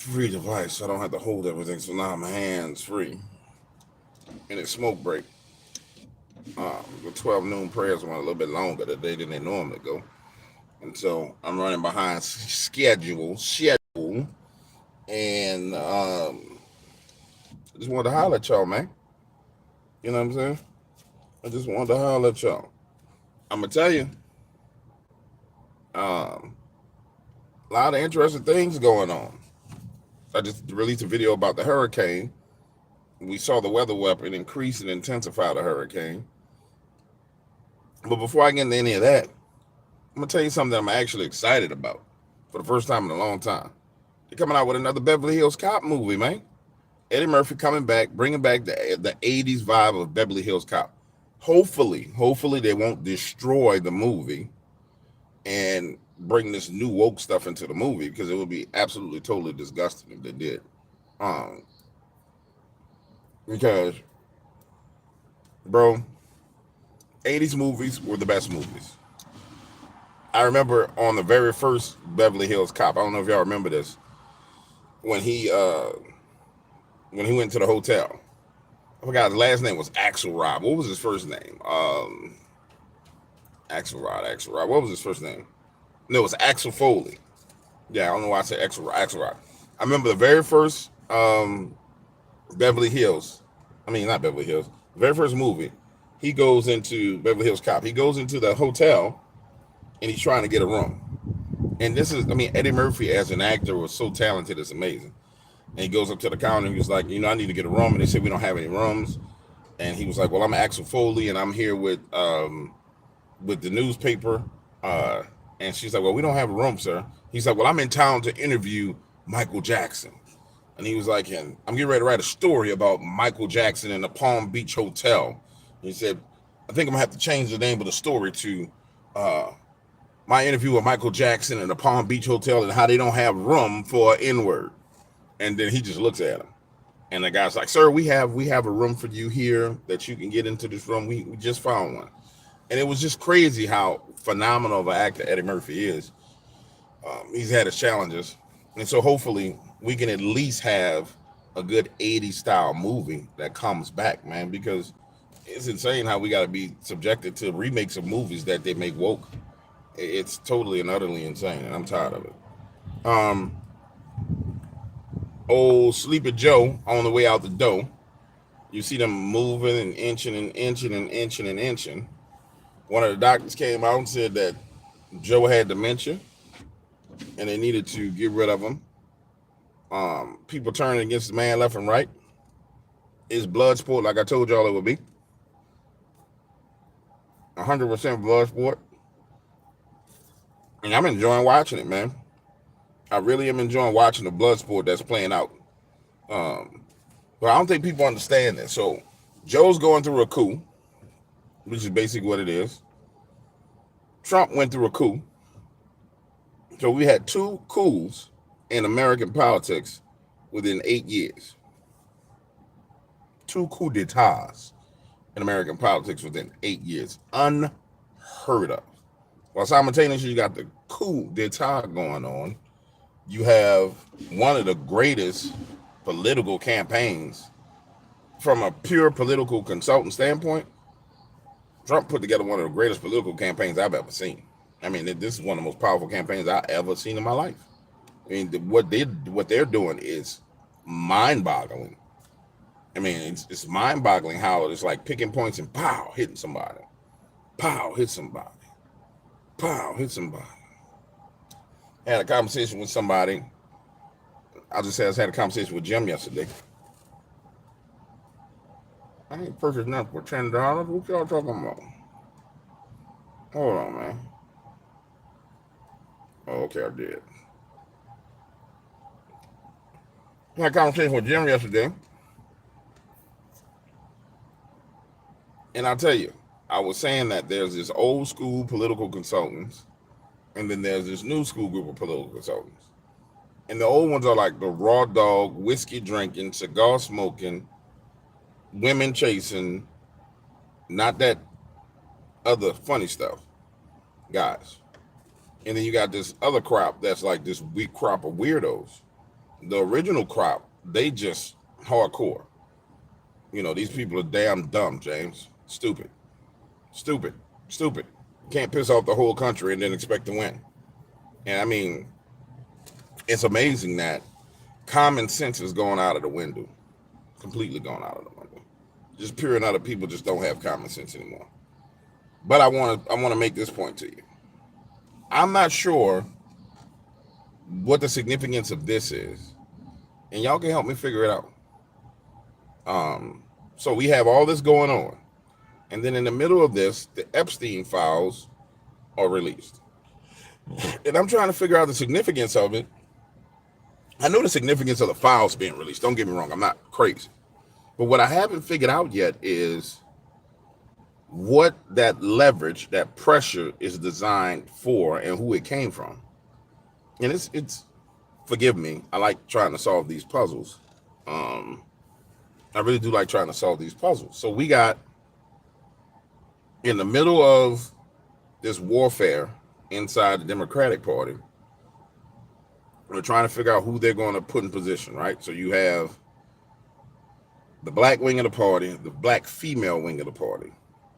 free device, so I don't have to hold everything. So now my hands free. And it's smoke break. The 12 noon prayers went a little bit longer today than they normally go. And so I'm running behind schedule. And I just wanted to holler at y'all, man. You know what I'm saying? I just wanted to holler at y'all. I'm going to tell you, um, a lot of interesting things going on. I just released a video about the hurricane. We saw the weather weapon increase and intensify the hurricane. But before I get into any of that, I'm going to tell you something that I'm actually excited about for the first time in a long time. They're coming out with another Beverly Hills Cop movie, man. Eddie Murphy coming back, bringing back the 80s vibe of Beverly Hills Cop. Hopefully they won't destroy the movie and bring this new woke stuff into the movie, because it would be absolutely totally disgusting if they did. Um, because, bro, 80s movies were the best movies. I remember on the very first Beverly Hills Cop, I don't know if y'all remember this, when he went to the hotel. I forgot his last name was Axel Rob. What was his first name? Axel Rod. What was his first name? No, it was Axel Foley. Yeah, I don't know why I said Axel Rod. I remember the very first Beverly Hills. I mean, not Beverly Hills. The very first movie. He goes into Beverly Hills Cop. He goes into the hotel and he's trying to get a room. And this is, I mean, Eddie Murphy as an actor was so talented, it's amazing. And he goes up to the counter and he was like, I need to get a room. And they said, we don't have any rooms. And he was like, well, I'm Axel Foley and I'm here with the newspaper. And she's like, well, we don't have a room, sir. He's like, well, I'm in town to interview Michael Jackson. And he was like, and I'm getting ready to write a story about Michael Jackson in the Palm Beach Hotel. And he said, I think I'm going to have to change the name of the story to my interview with Michael Jackson in the Palm Beach Hotel and how they don't have room for an N-word. And then he just looks at him. And the guy's like, sir, we have a room for you here that you can get into this room. We just found one. And it was just crazy how phenomenal of an actor Eddie Murphy is. He's had his challenges. And so hopefully we can at least have a good 80s style movie that comes back, man, because it's insane how we got to be subjected to remakes of movies that they make woke. It's totally and utterly insane, and I'm tired of it. Old Sleepy Joe on the way out the door. You see them moving and inching and inching and inching and inching. One of the doctors came out and said that Joe had dementia and they needed to get rid of him. People turning against the man left and right. It's blood sport, like I told y'all it would be. 100% blood sport. And I'm enjoying watching it, man. I really am enjoying watching the blood sport that's playing out. But I don't think people understand this. So Joe's going through a coup, which is basically what it is. Trump went through a coup. So we had 2 coups in American politics within 8 years. 2 coups d'etats in American politics within 8 years. Unheard of. While simultaneously you got the coup d'etat going on, you have one of the greatest political campaigns from a pure political consultant standpoint. Trump put together one of the greatest political campaigns I've ever seen. I mean, this is one of the most powerful campaigns I've ever seen in my life. I mean, what they're doing is mind-boggling. I mean, it's mind-boggling how it's like picking points and pow, hitting somebody. Pow, hit somebody. Pow, hit somebody. I had a conversation with somebody. I just had a conversation with Jim yesterday. I ain't purchased nothing for $10. What y'all talking about? Hold on, man. Oh, okay, I did. I had a conversation with Jim yesterday. And I'll tell you, I was saying that there's this old school political consultants, and then there's this new school group of political consultants. And the old ones are like the raw dog, whiskey drinking, cigar smoking, women chasing, not that other funny stuff, guys. And then you got this other crop that's like this weak crop of weirdos The original crop, they just hardcore. These people are damn dumb, James. Stupid, stupid, stupid. Can't piss off the whole country and then expect to win. And I mean, it's amazing that common sense is going out of the window, completely going out of the window. Just pure and utter people just don't have common sense anymore. But I want to make this point to you. I'm not sure what the significance of this is, and y'all can help me figure it out. So we have all this going on, and then in the middle of this, the Epstein files are released, and I'm trying to figure out the significance of it. I know the significance of the files being released. Don't get me wrong, I'm not crazy, but what I haven't figured out yet is what that leverage, that pressure is designed for, and who it came from. And it's forgive me, I like trying to solve these puzzles. I really do like trying to solve these puzzles. So we got in the middle of this warfare inside the Democratic Party. We're trying to figure out who they're going to put in position, right? So you have the black wing of the party, the black female wing of the party,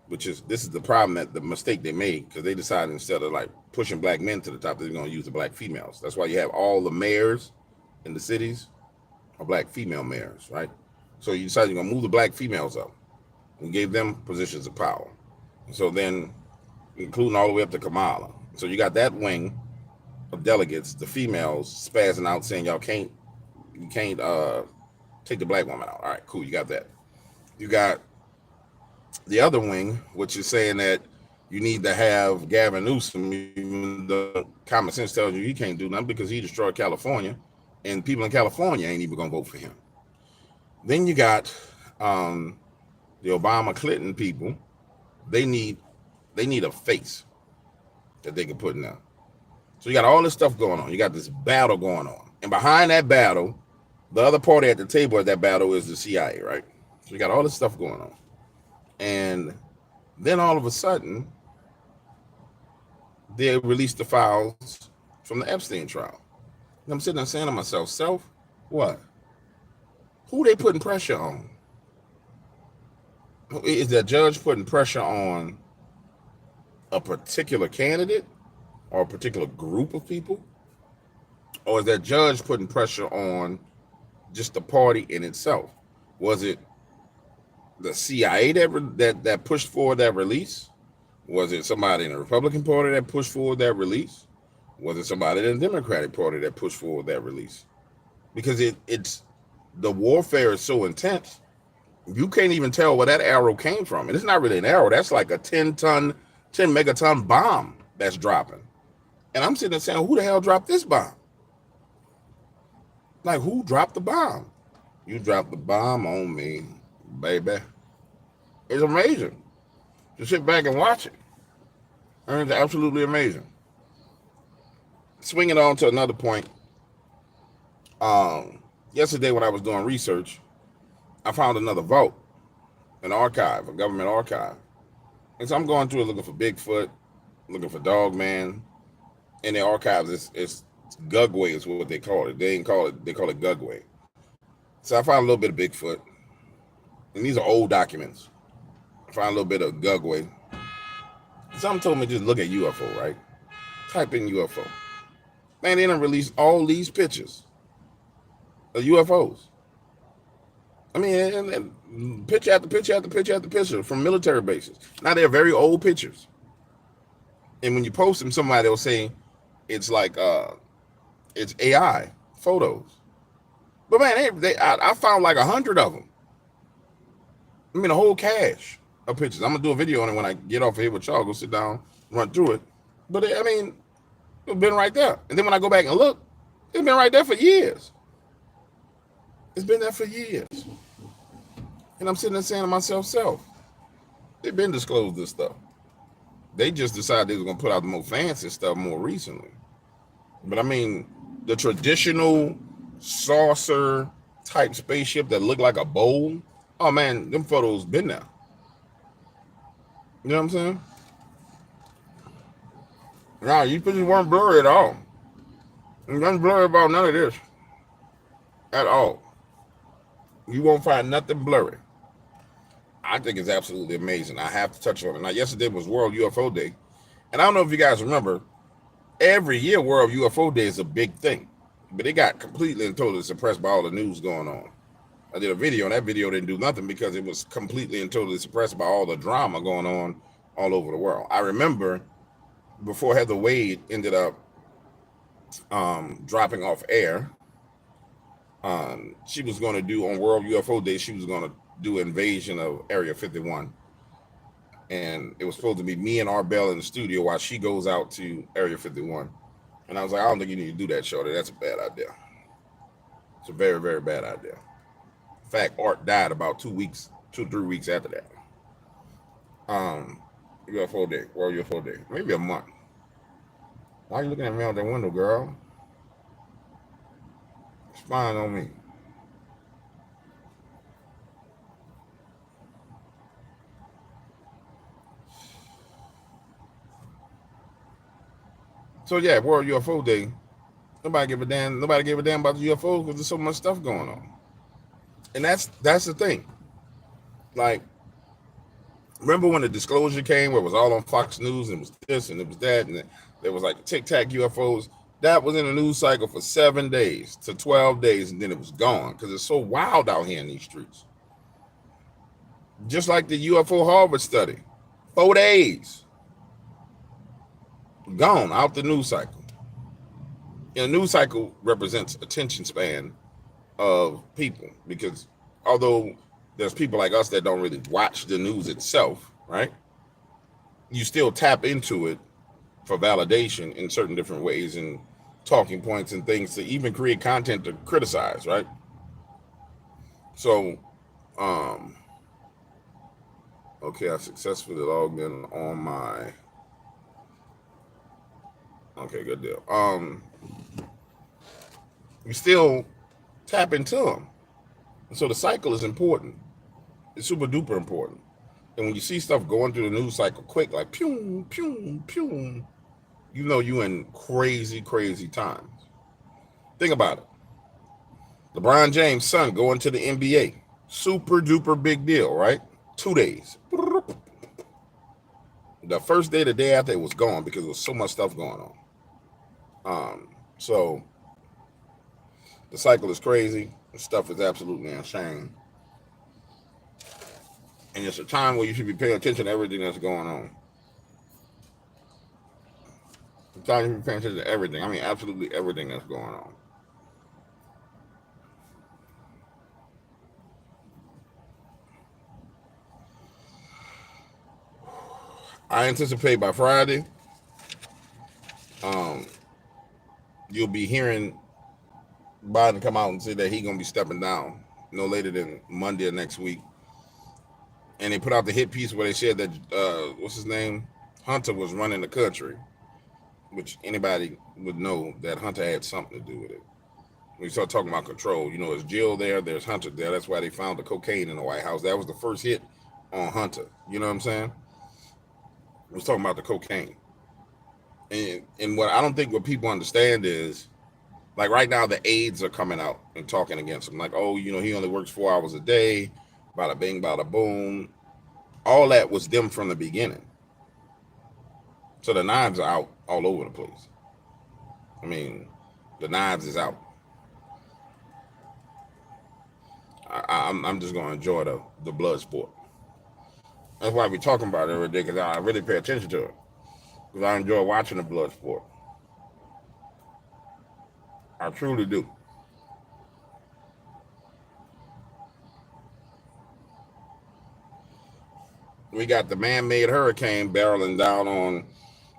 this is the problem, that the mistake they made, because they decided instead of like pushing black men to the top, they're going to use the black females. That's why you have all the mayors in the cities are black female mayors, right? So you decided you're going to move the black females up and gave them positions of power. And so then, including all the way up to Kamala. So you got that wing of delegates, the females spazzing out saying you can't take the black woman out. All right, cool, you got that. You got the other wing, which is saying that you need to have Gavin Newsom, even though common sense tells you he can't do nothing because he destroyed California, and people in California ain't even gonna vote for him. Then you got the Obama Clinton people. They need a face that they can put in there. So you got all this stuff going on. You got this battle going on, and behind that battle, the other party at the table at that battle is the CIA, right? So you got all this stuff going on. And then all of a sudden, they released the files from the Epstein trial. And I'm sitting there saying to myself, what? Who they putting pressure on? Is that judge putting pressure on a particular candidate or a particular group of people? Or is that judge putting pressure on just the party in itself? Was it the CIA that pushed forward that release? Was it somebody in the Republican Party that pushed forward that release? Was it somebody in the Democratic Party that pushed forward that release? Because it's the warfare is so intense, you can't even tell where that arrow came from. And it's not really an arrow. That's like a 10 megaton bomb that's dropping. And I'm sitting there saying, who the hell dropped this bomb? Like, who dropped the bomb? You dropped the bomb on me, baby. It's amazing to sit back and watch it. And it's absolutely amazing. Swinging on to another point. Yesterday when I was doing research, I found another vault, an archive, a government archive. And so I'm going through it looking for Bigfoot, looking for Dogman. In the archives, it's Gugway is what they call it. They call it Gugway. So I found a little bit of Bigfoot. And these are old documents. I found a little bit of Gugway. Something told me just look at UFO, right? Type in UFO. Man, they done released all these pictures of UFOs. I mean, and picture after picture after picture after picture from military bases. Now they're very old pictures. And when you post them, somebody will say it's like it's AI photos. But man, I found like 100 of them. I mean, a whole cache of pictures. I'm gonna do a video on it when I get off of here with y'all. Go sit down, run through it. But I mean, it's been right there. And then when I go back and look, it's been right there for years. It's been there for years. And I'm sitting there saying to myself, they've been disclosed this stuff. They just decided they were going to put out the more fancy stuff more recently. But I mean, the traditional saucer type spaceship that looked like a bowl, oh man, them photos been there. You know what I'm saying? Nah, you pictures weren't blurry at all. You wasn't blurry about none of this. at all. You won't find nothing blurry. I think it's absolutely amazing. I have to touch on it. Now, yesterday was World UFO Day. And I don't know if you guys remember, every year World UFO Day is a big thing. But it got completely and totally suppressed by all the news going on. I did a video, and that video didn't do nothing because it was completely and totally suppressed by all the drama going on all over the world. I remember before Heather Wade ended up dropping off air, she was going to do on World UFO Day, she was going to do Invasion of Area 51. And it was supposed to be me and Arbell in the studio while she goes out to Area 51. And I was like, I don't think you need to do that, Shorty. That's a bad idea. It's a very, very bad idea. In fact, Art died about 2 or 3 weeks after that. UFO Day, World UFO Day, maybe a month. Why are you looking at me out that window, girl? It's fine on me. So yeah, World UFO Day. Nobody gave a damn. Nobody gave a damn about the UFOs because there's so much stuff going on. And that's the thing. Like, remember when the disclosure came, where it was all on Fox News, and it was this and it was that, and there was like Tic Tac UFOs. That was in the news cycle for 7 days to 12 days, and then it was gone because it's so wild out here in these streets. Just like the UFO Harvard study, 4 days. Gone out the news cycle. And the news cycle represents attention span of people, because although there's people like us that don't really watch the news itself, right? You still tap into it for validation in certain different ways and talking points and things to even create content to criticize, right? So, okay, I successfully logged in on my. Okay, good deal. You still tap into them. And so the cycle is important. It's super duper important. And when you see stuff going through the news cycle quick, like pew, pew, pew, you know you in crazy, crazy times. Think about it. LeBron James' son going to the NBA. Super duper big deal, right? 2 days. The first day, the day after, it was gone because there was so much stuff going on. So the cycle is crazy. The stuff is absolutely insane. And it's a time where you should be paying attention to everything that's going on. It's time you should be paying attention to everything. I mean, absolutely everything that's going on. I anticipate by Friday, you'll be hearing Biden come out and say that he's going to be stepping down no later than Monday of next week. And they put out the hit piece where they said that, what's his name? Hunter was running the country, which anybody would know that Hunter had something to do with it. When you start talking about control, you know, there's Jill there, there's Hunter there. That's why they found the cocaine in the White House. That was the first hit on Hunter. You know what I'm saying? I was talking about the cocaine. And what I don't think what people understand is, like right now, the aides are coming out and talking against him. Like, oh, you know, he only works 4 hours a day, bada bing, bada boom. All that was them from the beginning. So the knives are out all over the place. I mean, the knives is out. I'm just going to enjoy the blood sport. That's why we're talking about it every day, because I really pay attention to it. Because I enjoy watching the blood sport. I truly do. We got the man-made hurricane barreling down on,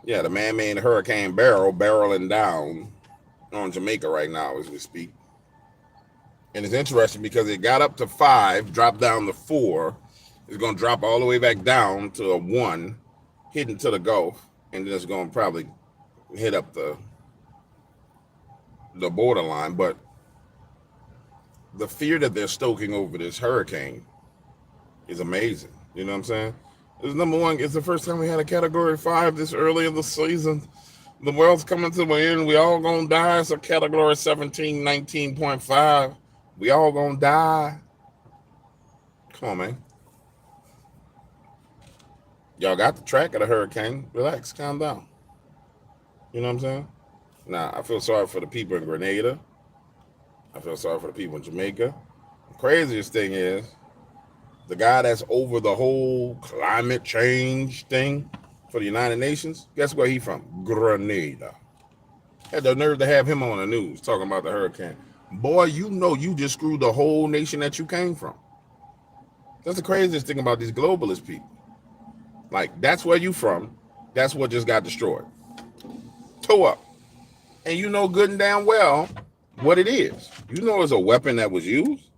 the man-made hurricane barreling down on Jamaica right now as we speak. And it's interesting because it got up to 5, dropped down to 4. It's going to drop all the way back down to a 1, hitting to the Gulf, and then it's going to probably hit up the borderline. But the fear that they're stoking over this hurricane is amazing. You know what I'm saying? It's number one. It's the first time we had a Category 5 this early in the season. The world's coming to an end. We all gonna die. So Category 17, 19.5. We all gonna die. Come on, man. Y'all got the track of the hurricane. Relax, calm down. You know what I'm saying? Now, I feel sorry for the people in Grenada. I feel sorry for the people in Jamaica. The craziest thing is the guy that's over the whole climate change thing for the United Nations. Guess where he from? Grenada. Had the nerve to have him on the news talking about the hurricane. Boy, you know you just screwed the whole nation that you came from. That's the craziest thing about these globalist people. Like, that's where you from. That's what just got destroyed. Toe up. And you know good and damn well what it is. You know it's a weapon that was used.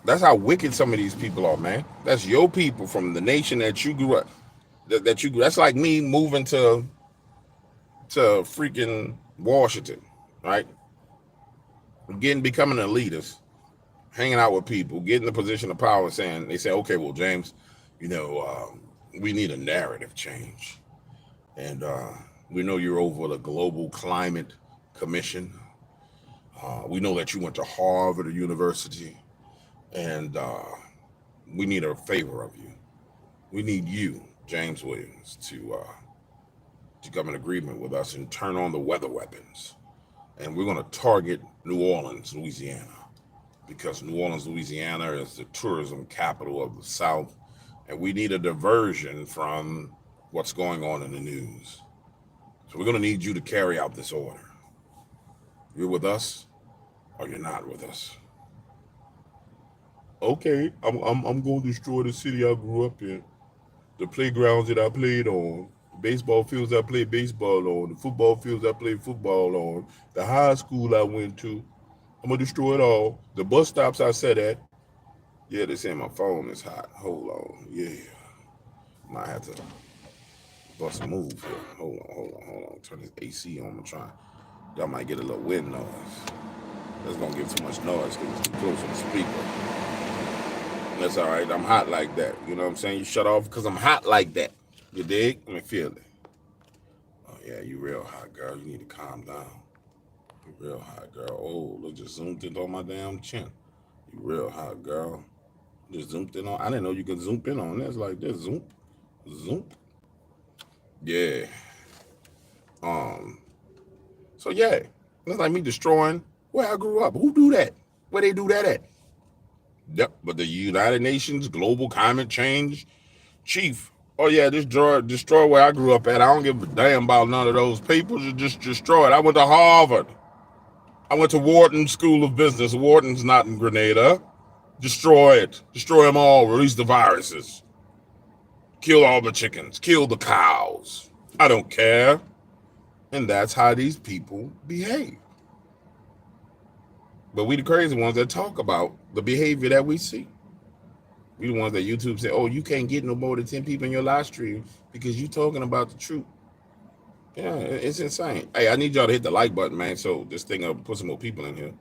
That's how wicked some of these people are, man. That's your people from the nation that you grew up. That's like me moving to freaking Washington, right? Becoming an elitist, hanging out with people, getting the position of power, saying they say, okay, well, James, we need a narrative change, and we know you're over the Global Climate Commission. We know that you went to Harvard University, and we need a favor of you. We need you, James Williams, to come in agreement with us and turn on the weather weapons. And we're going to target New Orleans, Louisiana, because New Orleans, Louisiana is the tourism capital of the South, and we need a diversion from what's going on in the news. So we're going to need you to carry out this order. You're with us, or you're not with us. Okay, I'm going to destroy the city I grew up in, the playgrounds that I played on, baseball fields I played baseball on, the football fields I played football on, the high school I went to. I'm going to destroy it all. The bus stops I sat at. Yeah, they say my phone is hot. Hold on. Yeah. Might have to bust a move here. Hold on. Turn this AC on. I'm trying. Y'all might get a little wind noise. That's going to give too much noise because it's too close to the speaker. That's all right. I'm hot like that. You know what I'm saying? You shut off because I'm hot like that. You dig? Let me feel it. Oh, yeah, you real hot, girl. You need to calm down. You real hot, girl. Oh, look, just zoomed in on my damn chin. You real hot, girl. Just zoomed in on. I didn't know you could zoom in on this like this. Zoom. Yeah. So yeah, it's like me destroying where I grew up. Who do that? Where they do that at? Yep. But the United Nations Global Climate Change Chief. Oh yeah, destroy where I grew up at. I don't give a damn about none of those papers. You just destroy it. I went to Harvard. I went to Wharton School of Business. Wharton's not in Grenada. Destroy it. Destroy them all. Release the viruses. Kill all the chickens. Kill the cows. I don't care. And that's how these people behave. But we the crazy ones that talk about the behavior that we see. We the ones that YouTube say, oh, you can't get no more than 10 people in your live stream because you talking about the truth. Yeah, it's insane. Hey, I need y'all to hit the like button, man, so this thing will put some more people in here.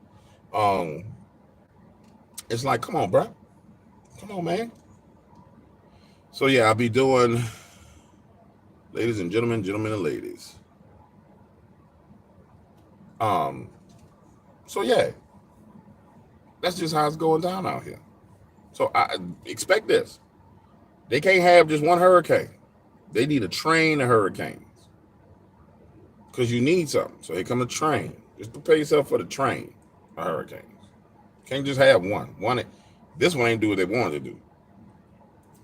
It's like, come on, bro. Come on, man. So yeah, I'll be doing, ladies and gentlemen and ladies. So yeah, that's just how it's going down out here. So I expect this. They can't have just one hurricane. They need a train of hurricanes. Because you need something. So here come a train. Just prepare yourself for the train of hurricanes. Can't just have one. This one ain't do what they wanted to do.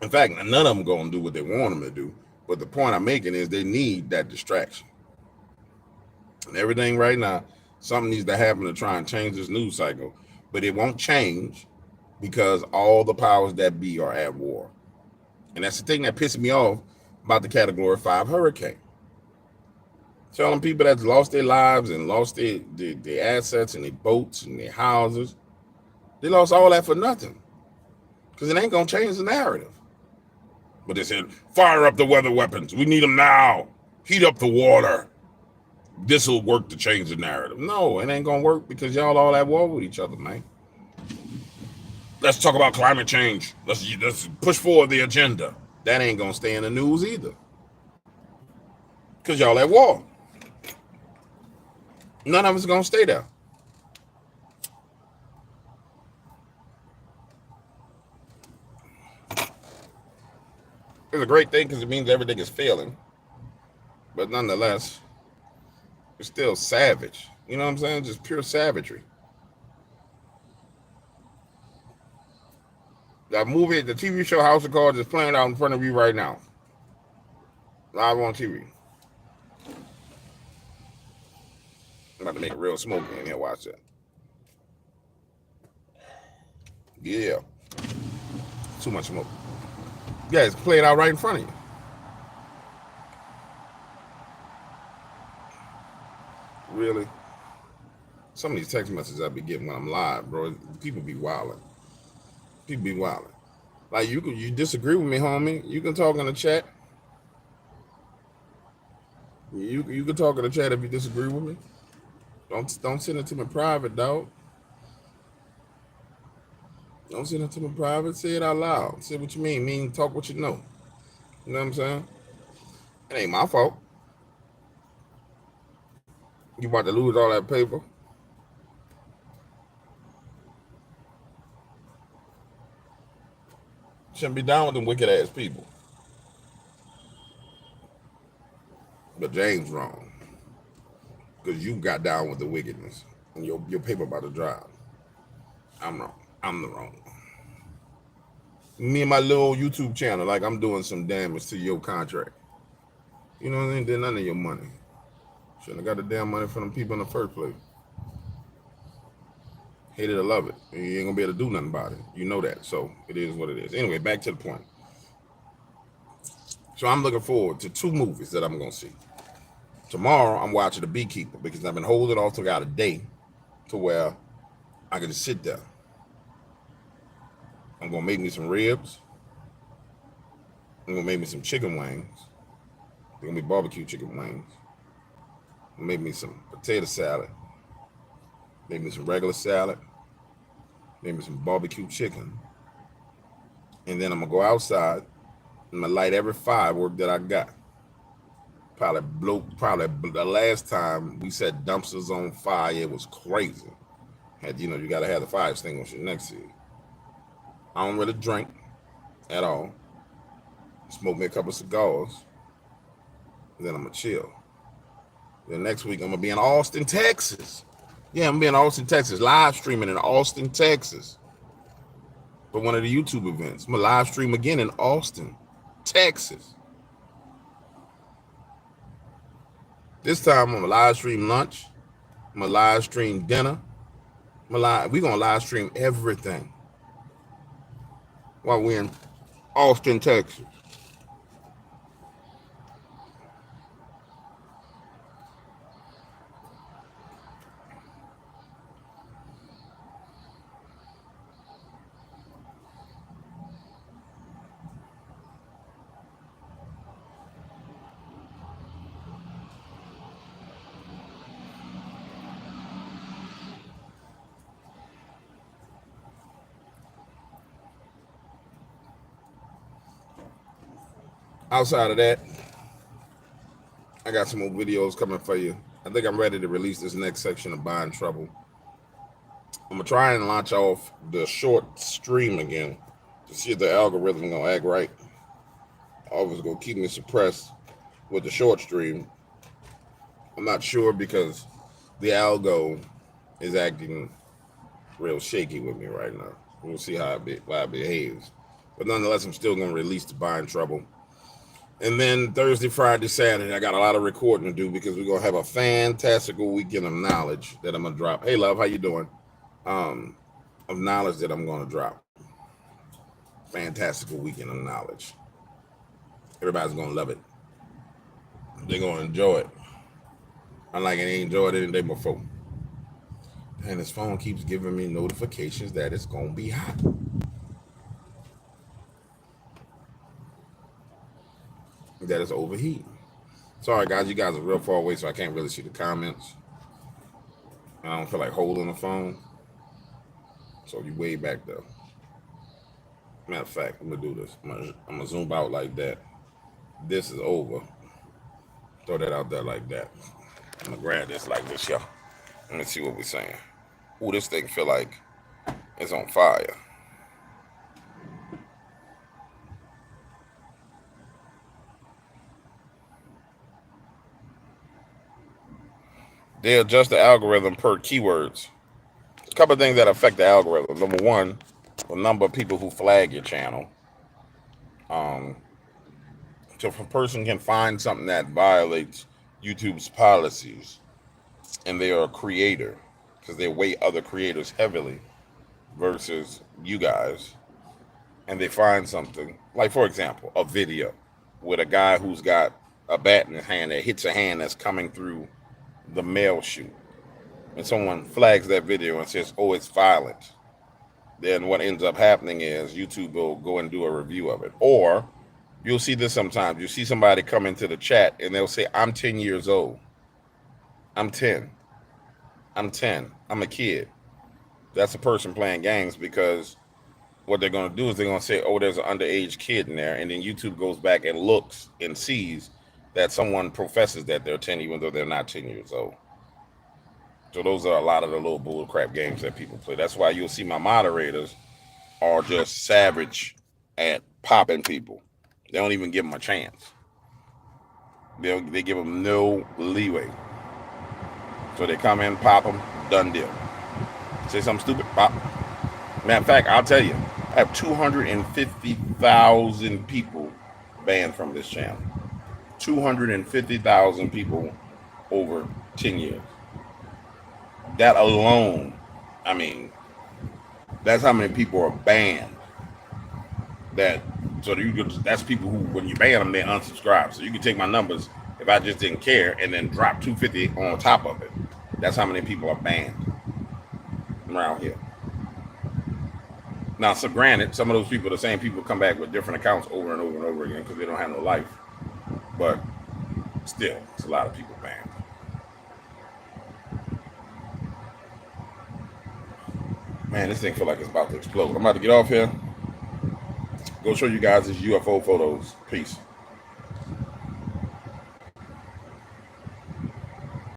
In fact, none of them going to do what they want them to do. But the point I'm making is they need that distraction. And everything right now, something needs to happen to try and change this news cycle. But it won't change because all the powers that be are at war. And that's the thing that pisses me off about the Category 5 hurricane. Telling people that's lost their lives and lost their assets and their boats and their houses, they lost all that for nothing. Because it ain't going to change the narrative. But they said, fire up the weather weapons. We need them now. Heat up the water. This will work to change the narrative. No, it ain't going to work because y'all all at war with each other, man. Let's talk about climate change. Let's push forward the agenda. That ain't going to stay in the news either. Because y'all at war. None of us going to stay there. It's a great thing because it means everything is failing. But nonetheless, it's still savage. You know what I'm saying? Just pure savagery. That movie, the TV show House of Cards is playing out in front of you right now. Live on TV. I'm about to make a real smoky in here. Watch that. Yeah. Too much smoke. Yeah, it's playing out right in front of you. Really? Some of these text messages I be getting when I'm live, bro. People be wilding. People be wilding. Like you disagree with me, homie. You can talk in the chat. You can talk in the chat if you disagree with me. Don't send it to me private, dog. Don't send it to me private. Say it out loud. Say what you mean. Mean talk what you know. You know what I'm saying? It ain't my fault. You about to lose all that paper. Shouldn't be down with them wicked ass people. But James wrong. Because you got down with the wickedness. And your paper about to drop. I'm wrong. I'm the wrong one. Me and my little YouTube channel, like I'm doing some damage to your contract. You know what I mean? Did none of your money. Shouldn't have got the damn money from them people in the first place. Hate it or love it. You ain't gonna be able to do nothing about it. You know that. So it is what it is. Anyway, back to the point. So I'm looking forward to 2 movies that I'm gonna see. Tomorrow I'm watching The Beekeeper because I've been holding off till a day to where I can just sit there. I'm gonna make me some ribs. I'm gonna make me some chicken wings. They're gonna be barbecue chicken wings. I'm gonna make me some potato salad. Make me some regular salad. Make me some barbecue chicken. And then I'm gonna go outside. I'm gonna light every firework that I got. Probably the last time we set dumpsters on fire, it was crazy. You gotta have the fire extinguisher next to you. I don't really drink at all. Smoke me a couple of cigars. And then I'm gonna chill. Then next week I'm gonna be in Austin, Texas. Yeah, I'm gonna be in Austin, Texas, live streaming in Austin, Texas. For one of the YouTube events. I'm gonna live stream again in Austin, Texas. This time I'm gonna live stream lunch. I'm gonna live stream dinner. We're gonna live stream everything while we're in Austin, Texas. Outside of that, I got some more videos coming for you. I think I'm ready to release this next section of Buying Trouble. I'm gonna try and launch off the short stream again to see if the algorithm gonna act right. Always gonna keep me suppressed with the short stream. I'm not sure because the algo is acting real shaky with me right now. We'll see how it behaves. But nonetheless, I'm still gonna release the Buying Trouble. And then Thursday, Friday, Saturday, I got a lot of recording to do because we're gonna have a fantastical weekend of knowledge that I'm gonna drop. Hey, love, how you doing? Of knowledge that I'm gonna drop. Fantastical weekend of knowledge. Everybody's gonna love it. They're gonna enjoy it. Unlike they enjoyed it the day before. And his phone keeps giving me notifications that it's gonna be hot. That is overheating. Sorry guys, you guys are real far away, so I can't really see the comments. And I don't feel like holding the phone. So you way back there. Matter of fact, I'm gonna do this. I'm gonna zoom out like that. This is over. Throw that out there like that. I'm gonna grab this like this, y'all. Let me see what we're saying. Ooh, this thing feel like it's on fire. They adjust the algorithm per keywords. A couple of things that affect the algorithm. Number one, the number of people who flag your channel. Um, so if a person can find something that violates YouTube's policies, and they are a creator, because they weight other creators heavily versus you guys, and they find something like, for example, a video with a guy who's got a bat in his hand that hits a hand that's coming through the mail chute, and someone flags that video and says, oh, it's violent, then what ends up happening is YouTube will go and do a review of it. Or you'll see this sometimes. You see somebody come into the chat and they'll say, I'm 10 years old. I'm 10. I'm 10. I'm a kid. That's a person playing games, because what they're going to do is they're going to say, oh, there's an underage kid in there. And then YouTube goes back and looks and sees that someone professes that they're 10, even though they're not 10 years old. So those are a lot of the little bull crap games that people play. That's why you'll see my moderators are just savage at popping people. They don't even give them a chance. They give them no leeway. So they come in, pop them, done deal. Say something stupid, pop. Matter of fact, I'll tell you, I have 250,000 people banned from this channel. 250,000 people over 10 years. That alone, I mean, that's how many people are banned. That's people who, when you ban them, they unsubscribe. So you can take my numbers if I just didn't care and then drop 250 on top of it. That's how many people are banned around here. Now, so granted, some of those people, the same people, come back with different accounts over and over and over again because they don't have no life. But still, it's a lot of people banned. Man, this thing feel like it's about to explode. I'm about to get off here. Go show you guys these UFO photos. Peace.